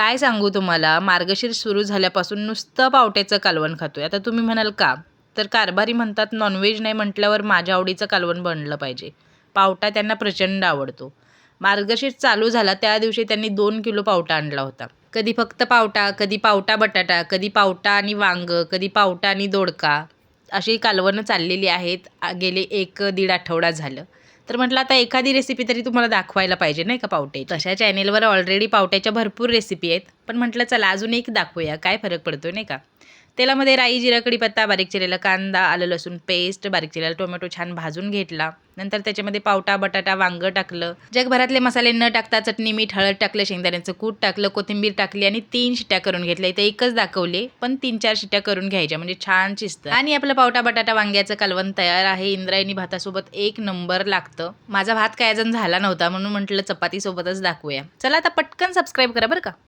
काय सांगू तुम्हाला, मार्गशीर्ष सुरू झाल्यापासून नुसतं पावट्याचं कालवण खातोय. आता तुम्ही म्हणाल का? तर कारभारी म्हणतात नॉनव्हेज नाही म्हटल्यावर माझ्या आवडीचं कालवण बनलं पाहिजे. पावटा त्यांना प्रचंड आवडतो. मार्गशीर्ष चालू झाला त्या दिवशी त्यांनी 2 किलो पावटा आणला होता. कधी फक्त पावटा, कधी पावटा बटाटा, कधी पावटा आणि वांगं, कधी पावटा आणि दोडका अशी कालवणं चाललेली आहेत गेले 1-1.5 आठवडा झालं. तर म्हटलं आता एखादी रेसिपी तरी तुम्हाला दाखवायला पाहिजे नाही का पावट्याची. तशा चॅनेलवर ऑलरेडी पावट्याच्या भरपूर रेसिपी आहेत. पण म्हटलं चला अजून एक दाखवूया, काय फरक पडतो नाही का. तेलामध्ये राई, जिरा, कढीपत्ता, बारीक चिरलेला कांदा, आलं लसूण पेस्ट, बारीक चिरलेला टोमॅटो छान भाजून घेतला. नंतर त्याच्यामध्ये पावटा, बटाटा, वांगं टाकलं. जगभरातले मसाले न टाकता चटणी, मीठ, हळद टाकलं, शेंगदाण्याचं कूट टाकलं, कोथिंबीर टाकली आणि 3 शिट्या करून घेतल्या. इथे एकच दाखवले, पण 3-4 शिट्या करून घ्यायच्या म्हणजे छान शिजतं. आणि आपलं पावटा, बटाटा, वांग्याचं कालवण तयार आहे. इंद्रायणी भातासोबत एक नंबर लागतं. माझा भात काय अजून झाला नव्हता म्हणून म्हटलं चपातीसोबतच दाखवूया. चला आता पटकन सबस्क्राईब करा बरं का.